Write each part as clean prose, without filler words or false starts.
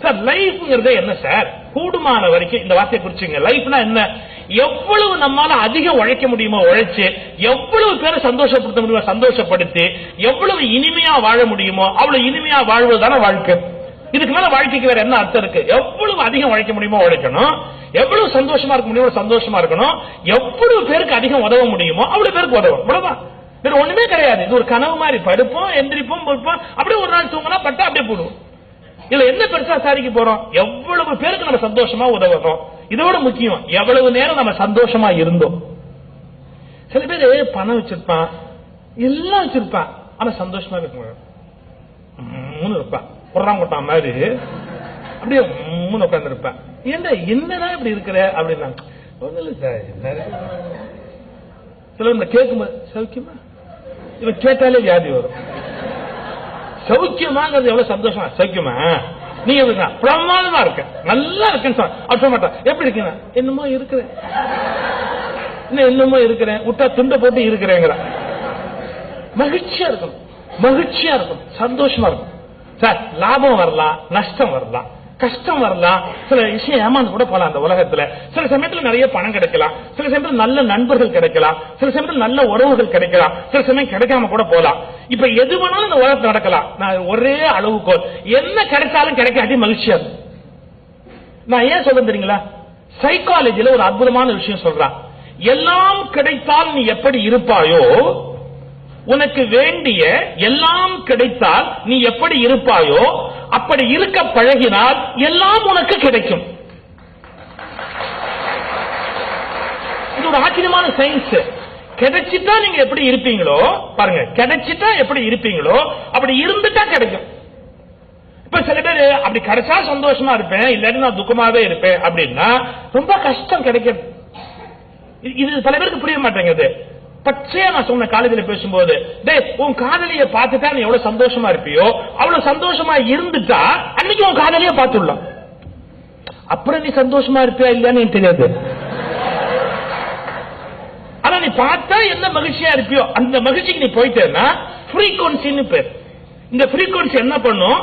Sir லைஃப்ங்கிறது என்ன sir? கூடுமான வரைக்கும் இந்த வார்த்தையை குறிச்சுங்க. லைஃப்னா என்ன? எவ்வளவு நம்மால அதிகம் உழைக்க முடியுமோ உழைச்சு, எவ்வளவு பேரை சந்தோஷப்படுத்த முடியுமோ சந்தோஷப்படுத்தி, எவ்வளவு இனிமையா வாழ முடியுமோ அவ்வளவு இனிமையா வாழ்வதுதானே வாழ்க்கை. இதுக்கு மேல வாழ்க்கைக்கு வேற என்ன அர்த்தம் இருக்கு? எவ்வளவு அதிகம் உழைக்க முடியுமோ உழைக்கணும், எவ்வளவு சந்தோஷமா இருக்க முடியுமோ சந்தோஷமா இருக்கணும், எவ்வளவு பேருக்கு அதிகம் உதவ முடியுமோ அவ்வளவு பேருக்கு உதவும். அவ்வளவுதான், வேற ஒண்ணுமே கிடையாது. இது ஒரு கனவு மாதிரி. படுப்போம், எந்திரிப்போம், பொறுப்போம், அப்படியே ஒரு நாள் தூங்கினா பட்டா அப்படியே போடுவோம். இதுல என்ன பெருசா சாதிக்க போறோம்? எவ்வளவு பேருக்கு நம்ம சந்தோஷமா உதவணும். இதோட முக்கியம், எவ்வளவு நேரம் நம்ம சந்தோஷமா இருந்தோம். சில பேர் பணம் வச்சிருப்பான், எல்லாம் வச்சிருப்பான், ஆனா சந்தோஷமா இருக்க இருப்பான். பொறாங்கொட்டா மாதிரி அப்படியே உட்கார்ந்து இருப்பேன். ஏன்டா என்னதான் இப்படி இருக்கிற அப்படின்னா, சில கேட்கும்போது சௌக்கியமா, இவன் கேட்டாலே வியாதி வரும். சௌக்கியமாங்கிறது எவ்வளவு சந்தோஷமா? சௌக்கியமா நீங்க பிரமாதமா இருக்க, நல்லா இருக்குன்னு சொல்ல மாட்டான். எப்படி இருக்கீங்க? என்னமோ இருக்கிறேன், என்னமோ இருக்கிறேன், விட்டா துண்டை போட்டு இருக்கிறேங்கிற. மகிழ்ச்சியா இருக்கணும், மகிழ்ச்சியா இருக்கும், சந்தோஷமா இருக்கும். சார் லாபம் வரலாம், நஷ்டம் வரலாம், கஷ்டம் வரலாம், சில விஷயம் ஏமாந்து கூட போலாம். அந்த உலகத்துல சில சமயத்துல நிறைய பணம் கிடைக்கலாம், சில சமயத்துல நல்ல நண்பர்கள் கிடைக்கலாம், சில சமயத்துல நல்ல உறவுகள் கிடைக்கலாம், சில சமயம் கிடைக்காம கூட போலாம். இப்ப எது வேணாலும் இந்த உலகத்தில் நடக்கலாம். நான் ஒரே அளவுகோல், என்ன கிடைச்சாலும் கிடைக்காட்டி மகிழ்ச்சியா இருக்கும். நான் ஏன் சொல்ல தெரியுங்களா? சைக்காலஜில ஒரு அற்புதமான விஷயம் சொல்றான். எல்லாம் கிடைத்தால் நீ எப்படி இருப்பாயோ, உனக்கு வேண்டிய எல்லாம் கிடைத்தால் நீ எப்படி இருப்பாயோ அப்படி இருக்க பழகினால் எல்லாம் உனக்கு கிடைக்கும். இது ஒரு ஆச்சரியமான சயின்ஸ். கிடைச்சிட்டா நீங்க எப்படி இருப்பீங்களோ பாருங்க, கிடைச்சிட்டா எப்படி இருப்பீங்களோ அப்படி இருந்துட்டா கிடைக்கும். இப்ப சில பேர் அப்படி கிடைச்சா சந்தோஷமா இருப்பேன், இல்லாட்டி நான் துக்கமாவே இருப்பேன் அப்படின்னா ரொம்ப கஷ்டம் கிடைக்கிறது. இது பல பேருக்கு புரிய மாட்டேங்குது. பச்சையா நான் சொன்ன காலேஜில் பேசும்போது, உன் காதலியை பார்த்துட்டா நீ எவ்வளவு சந்தோஷமா இருப்பியோ அவ்வளவு சந்தோஷமா இருந்துட்டா அன்னைக்கு உன் காதலியை பார்த்துடலாம். அப்புறம் நீ சந்தோஷமா இருப்பியா இல்லையான்னு எனக்கு தெரியாது. ஆனா நீ பார்த்தா என்ன மகிழ்ச்சியா இருப்பியோ அந்த மகிழ்ச்சிக்கு நீ போயிட்டேன்னா ஃப்ரீக்வன்சின்னு பேர். இந்த ஃப்ரீக்வன்சி என்ன பண்ணும்?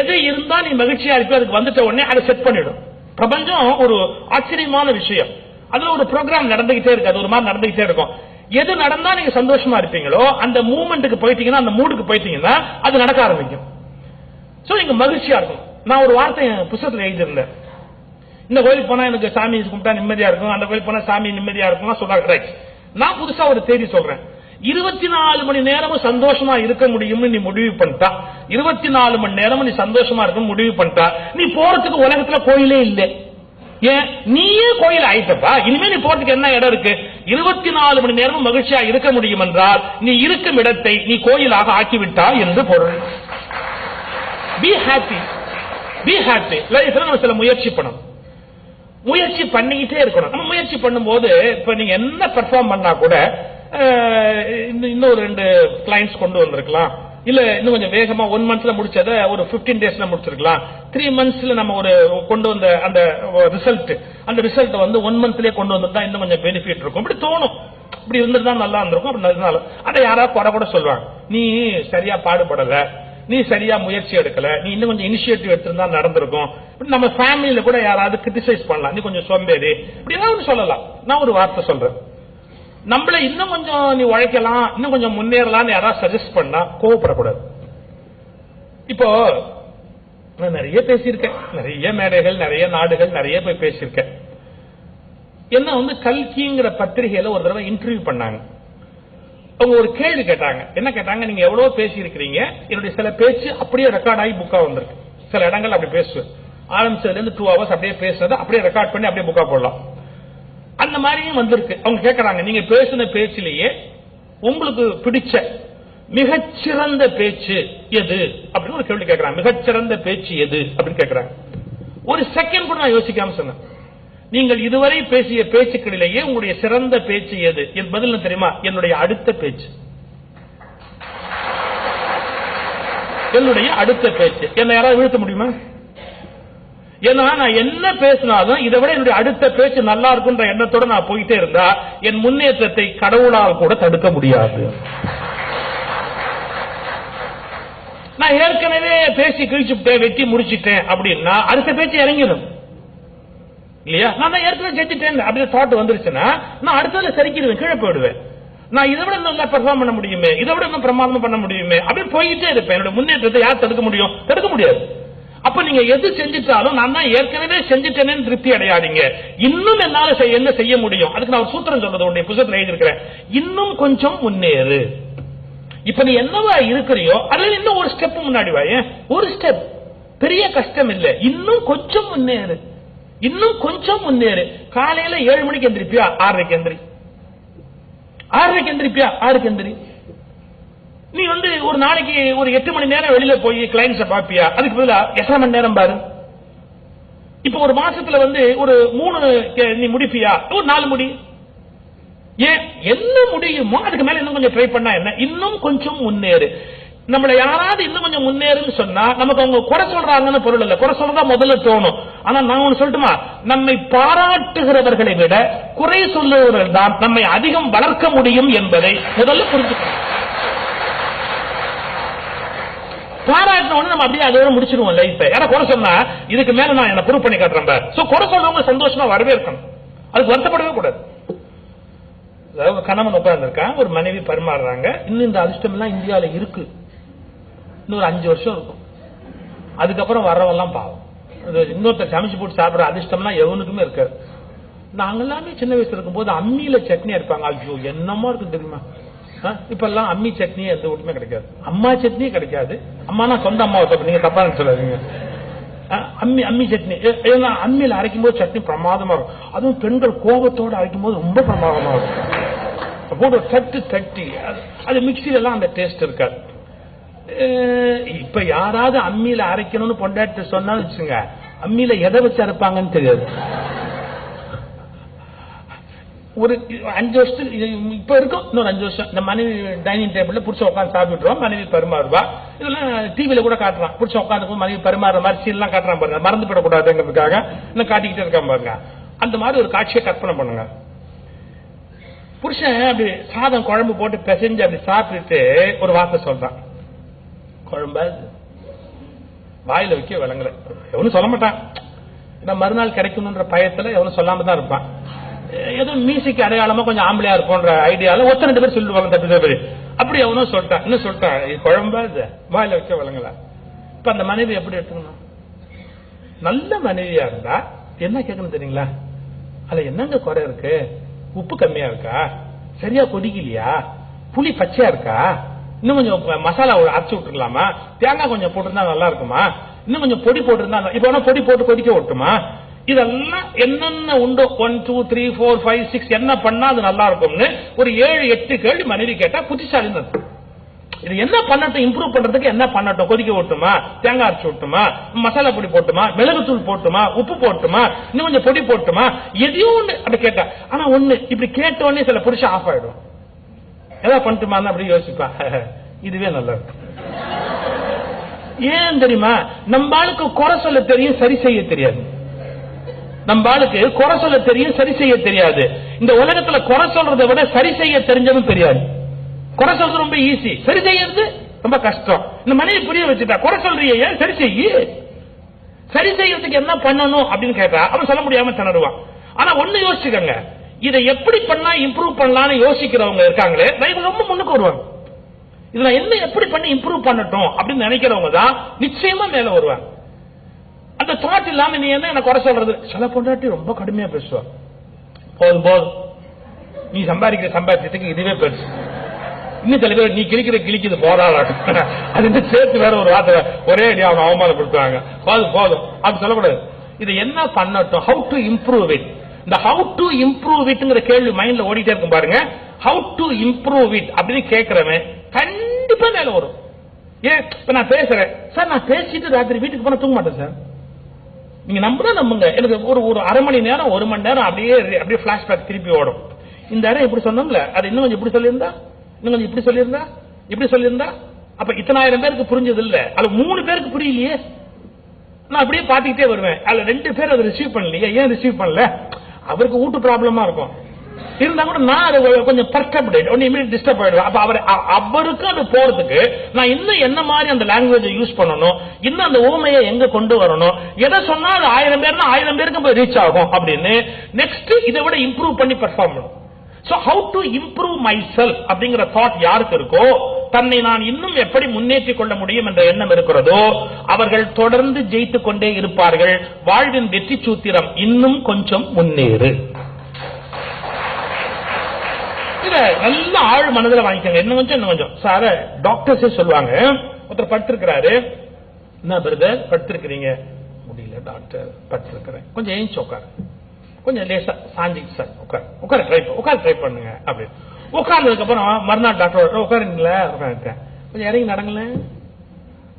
எது இருந்தா நீ மகிழ்ச்சியா இருப்பியோ அதுக்கு வந்துட்ட உடனே அதை செட் பண்ணிடும். பிரபஞ்சம் ஒரு ஆச்சரியமான விஷயம். அதுல ஒரு ப்ரோக்ராம் நடந்துகிட்டே இருக்கு, அது ஒரு மாதிரி நடந்துகிட்டே இருக்கும். எது நடந்தா நீங்க சந்தோஷமா இருப்பீங்களோ அந்த மூமெண்ட்டுக்கு போயிட்டீங்கன்னா, அந்த மூடுக்கு போயிட்டீங்கன்னா அது நடக்க ஆரம்பிக்கும். சோ நீங்க மகிழ்ச்சியா இருக்கும். நான் ஒரு வார்த்தை புத்தகத்தில் எழுதியிருந்தேன். இந்த கோயிலுக்கு போனா எனக்கு சாமி கும்பிட்டா நிம்மதியா இருக்கும், அந்த கோயிலுக்கு போனா சாமி நிம்மதியா இருக்கும் சொல்றாங்க. நான் புதுசா ஒரு தேதி சொல்றேன். 24 மணி நேரமும் சந்தோஷமா இருக்க முடியும்னு நீ முடிவு பண்ணிட்டா, 24 மணி நேரமும் நீ சந்தோஷமா இருக்கும் முடிவு பண்ணிட்டா, நீ போறதுக்கு உலகத்துல கோயிலே இல்லை. ஏன்? நீயே கோயில் ஆயிட்டப்பா, இனிமே நீ போறதுக்கு என்ன இடம் இருக்கு? 24 மணி நேரமும் மகிழ்ச்சியா இருக்க முடியும் என்றால் நீ இருக்கும் இடத்தை நீ கோயிலாக ஆக்கிவிட்டாய் என்று பொருள். Be happy, be happy. லைஃப்ல நம்ம சில முயற்சி பண்ணணும், முயற்சி பண்ணிக்கிட்டே இருக்கணும். நம்ம முயற்சி பண்ணும்போது இப்ப நீங்க என்ன பெர்ஃபார்ம் பண்ணா கூட இன்னும் 2 கிளைண்ட்ஸ் கொண்டு வந்திருக்கலாம், இல்ல இன்னும் கொஞ்சம் வேகமா 1 மந்த்ல முடிச்சத ஒரு 15 டேஸ்ல முடிச்சிருக்கலாம். 3 மந்த்ஸ்ல நம்ம ஒரு கொண்டு வந்த அந்த ரிசல்ட் வந்து 1 மந்த்லயே கொண்டு வந்தா இன்னும் கொஞ்சம் பெனிஃபிட் இருக்கும். இப்படி தோணும், இப்படி இருந்திருந்தா நல்லா இருந்திருக்கும். அதை யாராவது குறை கூட சொல்லுவாங்க, நீ சரியா பாடுபடல, நீ சரியா முயற்சி எடுக்கல, நீ இன்னும் கொஞ்சம் இனிஷியேட்டிவ் எடுத்திருந்தா நடந்திருக்கும். நம்ம ஃபேமிலியில கூட யாராவது கிரிட்டிசைஸ் பண்ணலாம், நீ கொஞ்சம் சோம்பேறி இப்படி ஏதாவது சொல்லலாம். நான் ஒரு வார்த்தை சொல்றேன், நம்மள இன்னும் கொஞ்சம் நீ உழைக்கலாம், இன்னும் கொஞ்சம் முன்னேறலாம் யாராவது சஜஸ்ட் பண்ணா கோவப்படக்கூடாது. இப்போ நான் நிறைய பேசியிருக்கேன், நிறைய மேடைகள், நிறைய நாடுகள், நிறைய போய் பேசியிருக்கேன். என்ன வந்து கல்கிங்கிற பத்திரிகையில ஒரு தடவை இன்டர்வியூ பண்ணாங்க. அவங்க ஒரு கேள்வி கேட்டாங்க. என்ன கேட்டாங்க? நீங்க எவ்வளவு பேசி இருக்கிறீங்க, என்னுடைய சில பேச்சு அப்படியே ரெக்கார்ட் ஆகி புக்கா வந்திருக்கு. சில இடங்கள் அப்படி பேசுவேன், ஆரம்பிச்சதுல இருந்து 2 hours அப்படியே பேசுறது அப்படியே ரெக்கார்ட் பண்ணி அப்படியே புக்கா போடலாம். அந்த மாதிரியும் வந்திருக்கு. அவங்க கேட்கறாங்க, நீங்க பேசின பேச்சிலேயே உங்களுக்கு பிடிச்ச மிகச்சிறந்த பேச்சு எது அப்படின்னு ஒரு கேள்வி கேட்கறாங்க. மிகச்சிறந்த பேச்சு எது அப்படின்னு கேட்கறாங்க. ஒரு செகண்ட் கூட நான் யோசிக்காம சொன்னேன், நீங்கள் இதுவரை பேசிய பேச்சுக்களிலேயே உங்களுடைய சிறந்த பேச்சு எது? என் பதில் தெரியுமா? என்னுடைய அடுத்த பேச்சு. என்னுடைய அடுத்த பேச்சு. என்ன யாராவது வீழ்த்த முடியுமா? ஏன்னா நான் என்ன பேசினாலும் இதை விட என்னுடைய அடுத்த பேச்சு நல்லா இருக்குன்ற எண்ணத்தோட நான் போயிட்டே இருந்தா என் முன்னேற்றத்தை கடவுளால் கூட தடுக்க முடியாது. நான் ஏற்கனவே பேசி கிழிச்சுட்டேன், வெட்டி முடிச்சுட்டேன் அப்படின்னா அடுத்த பேச்சு இறங்கிடும் இல்லையா? நான் ஏற்கனவே செஞ்சுட்டேன் அப்படி தாட் வந்துருச்சுன்னா நான் அடுத்ததுல சரிக்கிடுவேன், கீழே போயிடுவேன். நான் இதை விட நல்லா பெர்ஃபார்ம் பண்ண முடியுமே, இதை விட இன்னும் பிரமாதம் பண்ண முடியுமே அப்படின்னு போயிட்டே இருப்பேன். என்னோட முன்னேற்றத்தை யார் தடுக்க முடியும்? தடுக்க முடியாது. அப்ப நீங்க எது செஞ்சுட்டாலும் நான் தான் ஏற்கனவே செஞ்சுட்டேன்னு திருப்தி அடையாதீங்க. இன்னும் என்னால என்ன செய்ய முடியும்? அதுக்கு நான் ஒரு சூத்திரம் சொல்றது உடைய புத்தகத்தில் எழுதியிருக்கிறேன். இன்னும் கொஞ்சம் முன்னேறு. இப்ப நீ என்னவா இருக்கிறியோ அதுல இன்னும் ஒரு ஸ்டெப் முன்னாடி வாய. ஒரு ஸ்டெப், பெரிய கஷ்டம் இல்ல. இன்னும் கொஞ்சம் முன்னேறு, இன்னும் கொஞ்சம் முன்னேறு. காலையில 7 மணிக்கு எந்திரிப்பியா? 6:30க்கு எந்திரி. 6:30க்கு எந்திரிப்பியா? 6க்கு எந்திரி. நீ ஒரு நாளைக்கு ஒரு 8 மணி நேரம் வெளியில போய் கிளைண்ட்ஸ பாப்பியா? அதுக்கு பதிலா 8 மணி நேரம் பாரு. இப்ப ஒரு மாசத்துல ஒரு 3 நீ முடிப்பியா? ஒரு 4 முடி. ஏன் என்ன முடியுமோ அதுக்கு மேல இன்னும் கொஞ்சம் ட்ரை பண்ணா என்ன? இன்னும் கொஞ்சம் முன்னேறு. நம்மள யாராவது இன்னும் கொஞ்சம் முன்னேறுன்னு சொன்னா நமக்கு அவங்க குறை சொல்றாங்கன்னு பொருள் இல்ல. குறை சொல்றதா முதல்ல தோணும். ஆனா நான் ஒன்னு சொல்லட்டுமா, நம்மை பாராட்டுகிறவர்களை விட குறை சொல்லுவவர்கள் தான் நம்மை அதிகம் வளர்க்க முடியும் என்பதை முதல்ல புரிஞ்சுக்கணும். பாராட்டினோன்னு நம்ம அப்படியே அதோட முடிச்சிருவோம் லைஃப். யாரா குறை சொன்னா இதுக்கு மேல நான் என்ன ப்ரூவ் பண்ணி காட்டுறேன். சோ குறை சொல்றவங்க சந்தோஷமா வரவேற்கணும், அதுக்கு வருத்தப்படவே கூடாது. கணவன் உட்கார்ந்துருக்கான், ஒரு மனைவி பரிமாறுறாங்க. இன்னும் இந்த அதிர்ஷ்டம் எல்லாம் இந்தியாவில இருக்கு. இன்னொரு 5 வருஷம் இருக்கும். அதுக்கப்புறம் வர்றவெல்லாம் பாவம். இன்னொருத்தர் சமைச்சு போட்டு சாப்பிடுற அதிர்ஷ்டம்லாம் எவனுக்குமே இருக்காது. நாங்க எல்லாமே சின்ன வயசுல இருக்கும் போது அம்மியில சட்னி இருப்பாங்க. ஐயோ என்னமா இருக்கு தெரியுமா? இப்ப எல்லாம் அம்மி சட்னியே எந்த வீட்டுமே கிடைக்காது. அம்மா சட்னியே கிடைக்காது. அம்மானா சொந்த அம்மா நீங்க தப்பா சொல்லாதீங்க. அம்மி சட்னி, அம்மியில அரைக்கும் போது சட்னி பிரமாதமா இருக்கும். அதுவும் பெண்கள் கோபத்தோடு அரைக்கும் போது ரொம்ப பிரமாதமா இருக்கும். போட்டு தட்டி அது மிக்சில எல்லாம் அந்த டேஸ்ட் இருக்காது. இப்ப யாராவது அம்மியில அரைக்கணும்னு பொண்டாட்டி சொன்னாலும் வச்சுங்க, அம்மியில எதை வச்சு அரைப்பாங்கன்னு தெரியாது. ஒரு 5 வருஷத்துக்கு இப்ப இருக்கும். இன்னொரு 5 வருஷம் இந்த மனைவி டைனிங் டேபிள்ல புடிச்ச உட்காந்து சாப்பிட்டுருவோம். மனைவி பரிமாறுவா. இதெல்லாம் டிவில கூட காட்டுறான். புடிச்ச உட்காந்து மனைவி பரிமாறுற மாதிரி சீன் எல்லாம் காட்டுறான் பாருங்க. மறந்து விடக்கூடாதுங்கிறதுக்காக இன்னும் காட்டிக்கிட்டே இருக்கான் பாருங்க. அந்த மாதிரி ஒரு காட்சியை கற்பனை பண்ணுங்க. புருஷன் அப்படி சாதம் குழம்பு போட்டு பிசைஞ்சு அப்படி சாப்பிட்டுட்டு ஒரு வார்த்தை சொல்றான். குழம்பு வாயில வைக்க விளங்குற எவனும் சொல்ல மாட்டான். மறுநாள் கிடைக்கணும்ன்ற பயத்துல எவனும் சொல்லாம தான் இருப்பான். ஏதோ மியூசிக் அடையாளமா கொஞ்சம் ஆம்பளையா இருப்போன்ற ஐடியால 2 பேர் சொல்லுவாங்க. தட்டு பேர் அப்படி அவனும் சொல்லிட்டான். இன்னும் சொல்லிட்டான், குழம்பா இது வாயில வைக்க விளங்கல. இப்ப அந்த மனைவி எப்படி எடுத்துக்கணும்? நல்ல மனைவியா இருந்தா என்ன கேட்கணும் தெரியுங்களா? அதுல என்னங்க குறை இருக்கு? உப்பு கம்மியா இருக்கா? சரியா கொதிக்கலையா? புளி பச்சையா இருக்கா? இன்னும் கொஞ்சம் மசாலா அரைச்சு விட்டுருக்கலாமா? தேங்காய் கொஞ்சம் போட்டிருந்தா நல்லா இருக்குமா? இன்னும் கொஞ்சம் பொடி போட்டிருந்தா இப்ப பொடி போட்டு கொதிக்க விட்டுமா? இதெல்லாம் என்னென்ன உண்டோ 1 2 3 4 5 6 என்ன பண்ணா அது நல்லா இருக்கும்னு ஒரு 7 8 கேள்வி மனைவி கேட்டா புத்திசாலின்னு இருக்கும். இது என்ன பண்ணட்டும், இம்ப்ரூவ் பண்றதுக்கு என்ன பண்ணட்டும்? கொதிக்க விட்டுமா? தேங்காய் அரைச்சு விட்டுமா? மசாலா பொடி போட்டுமா? மிளகுத்தூள் போட்டுமா? உப்பு போட்டுமா? இன்னும் கொஞ்சம் பொடி போட்டுமா? எதையும் ஒண்ணு அப்படி கேட்டா. ஆனா ஒண்ணு இப்படி கேட்டோடனே சில புருஷன் ஆஃப் ஆயிடும். ஏதாவது பண்ணட்டுமா அப்படி யோசிப்பா. இதுவே நல்லா இருக்கு. ஏன் தெரியுமா? நம்ம ஆளுக்கு குறை சொல்ல தெரியும், சரி செய்ய தெரியாது. நம்ம ஆளுக்கு குறை சொல்ல தெரியும், சரி செய்ய தெரியாது. இந்த உலகத்துல குறை சொல்றதை விட சரி செய்ய தெரிஞ்சதும் தெரியாது. குறை சொல்றது ரொம்ப ஈஸி, சரி செய்யறது ரொம்ப கஷ்டம். இந்த மனைவி புரிய வச்சுட்டா, குறை சொல்றிய ஏன் சரி செய்ய, சரி செய்யறதுக்கு என்ன பண்ணணும் அப்படின்னு கேட்டா அவன் சொல்ல முடியாம திணறுவான். ஆனா ஒண்ணு யோசிச்சுக்கங்க, இதை எப்படி பண்ணா இம்ப்ரூவ் பண்ணலாம்னு யோசிக்கிறவங்க இருக்காங்களே ரொம்ப முன்னுக்கு வருவாங்க. இதுல என்ன எப்படி பண்ணி இம்ப்ரூவ் பண்ணட்டும் அப்படின்னு நினைக்கிறவங்க தான் நிச்சயமா மேல வருவாங்க. அந்த தாட் இல்லாம நீ என்ன குறை சொல்றது? சில பொண்டாட்டி ரொம்ப கடுமையா பேசுவா. போதும் போதும், நீ சம்பாதிக்கிற சம்பாதிக்கிறதுக்கு இதுவே பெருசு. இன்னும் சில பேர் நீ கிழிக்குது போராடும். அது சேர்த்து வேற ஒரு வார்த்தை ஒரே அடியா அவன் அவமானப்படுத்துவாங்க. போதும் போதும் அப்படி சொல்லக்கூடாது. இது என்ன பண்ணட்டும், ஹவு டு இம்ப்ரூவ் இட். இந்த ஹவு டு இம்ப்ரூவ் இட்ங்கிற கேள்வி மைண்ட்ல ஓடிட்டே இருக்கும் பாருங்க. ஹவு டு இம்ப்ரூவ் இட் அப்படின்னு கேட்கிறவன் கண்டிப்பா மேல வரும். ஏன் இப்ப நான் பேசுறேன் சார், நான் பேசிட்டு ராத்திரி வீட்டுக்கு போனா தூங்க மாட்டேன் சார். நீங்க நம்புங்க, எனக்கு ஒரு அரை மணி நேரம் 1 மணி நேரம் அப்படியே பிளாஷ்பேக் திருப்பி ஓடும். இந்த இடம் இப்படி சொன்னோம்ல, அது இன்னும் கொஞ்சம் இப்படி சொல்லியிருந்தா, இன்னும் கொஞ்சம் இப்படி சொல்லியிருந்தா அப்ப இத்தனை ஆயிரம் பேருக்கு புரிஞ்சது இல்ல, அது 3 பேருக்கு புரியலையே. நான் அப்படியே பாத்துக்கிட்டே வருவேன். அதுல 2 பேர் அதை ரிசீவ் பண்ணலையே. ஏன் ரிசீவ் பண்ணல? அவருக்கு வீட்டு ப்ராப்ளமா இருக்கும், இருந்தா கூட நான் கொஞ்சம் பர்டர்ப்ட் டிஸ்டர்ப் ஆயிடுவேன். அப்ப அவருக்கு அது போறதுக்கு நான் இன்னும் என்ன மாதிரி அந்த லாங்குவேஜ் யூஸ் பண்ணணும், இன்னும் அந்த ஊமையை எங்க கொண்டு வரணும், எதை சொன்னா அது 1000 பேர்னா 1000 பேருக்கு போய் ரீச் ஆகும் அப்படின்னு நெக்ஸ்ட் இதை விட இம்ப்ரூவ் பண்ணி பெர்ஃபார்ம் பண்ணும். So how to improve myself அப்படிங்கிற தாட் யாருக்கு இருக்கோ, தன்னை நான் இன்னும் எப்படி முன்னேற்றிக் கொள்ள முடியும் என்ற எண்ணம் இருக்கிறதோ அவர்கள் தொடர்ந்து ஜெயித்துக் கொண்டே இருப்பார்கள். வாழ்வின் வெற்றி சூத்திரம் இன்னும் கொஞ்சம் முன்னேறு. இத நல்ல ஆழ் மனதில் வாங்கிக்கோங்க. இன்னும் கொஞ்சம் சார டாக்டர்ஸே சொல்லுவாங்க. ஒருத்தர் படுத்திருக்கிறாரு, என்ன பிரதர் படுத்திருக்கிறீங்க? முடியல டாக்டர், படுத்திருக்கிறேன். கொஞ்சம் ஏஞ்சி உட்காரு, கொஞ்சம் லேசா சாஞ்சி சார் உட்கார ட்ரை பண்ணுங்க அப்படின்னு உட்கார்ந்ததுக்கு அப்புறம் மறுநாள் டாக்டர் உட்காருங்களா, உட்காந்துட்டேன். கொஞ்சம் இறங்கி நடங்கள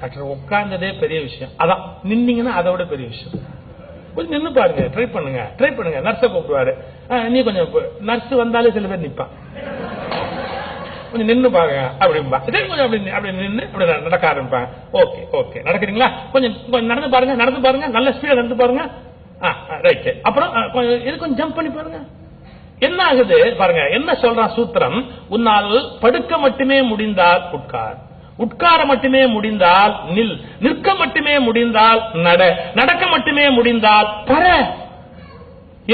டாக்டர். உட்கார்ந்ததே பெரிய விஷயம், அதான் நின்னீங்கன்னா அதை விட பெரிய விஷயம். கொஞ்சம் நின்று பாருங்க, ட்ரை பண்ணுங்க. நர்ஸை கூப்பிடுவாரு, நீ கொஞ்சம் நர்ஸ் வந்தாலே சில பேர் நிப்பான், கொஞ்சம் நின்று பாருங்க அப்படின்பா. கொஞ்சம் அப்படி நின்று அப்படி நடக்க ஆரம்பிப்பாங்க. ஓகே நடக்கிறீங்களா, கொஞ்சம் நடந்து பாருங்க, நல்ல ஸ்பீடா நடந்து பாருங்க. ரைட். அப்புறம் இது கொஞ்சம் ஜம்ப் பண்ணி பாருங்க. என்ன ஆகுது பாருங்க. என்ன சொல்றான் சூத்திரம்? உன்னால் படுக்க மட்டுமே முடிந்தால் உட்கார மட்டுமே முடிந்தால் நில், நிற்க மட்டுமே முடிந்தால் நடக்க மட்டுமே முடிந்தால் பர.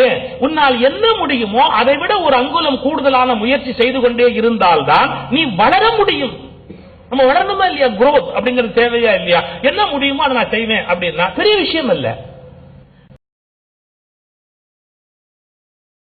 ஏன் உன்னால் என்ன முடியுமோ அதை விட ஒரு அங்குலம் கூடுதலான முயற்சி செய்து கொண்டே இருந்தால்தான் நீ வளர முடியும். நம்ம வளரணுமா இல்லையா? குரோத் அப்படிங்கிறது தேவையா இல்லையா? என்ன முடியுமோ அதை நான் செய்வேன் அப்படின்னா பெரிய விஷயம் இல்ல.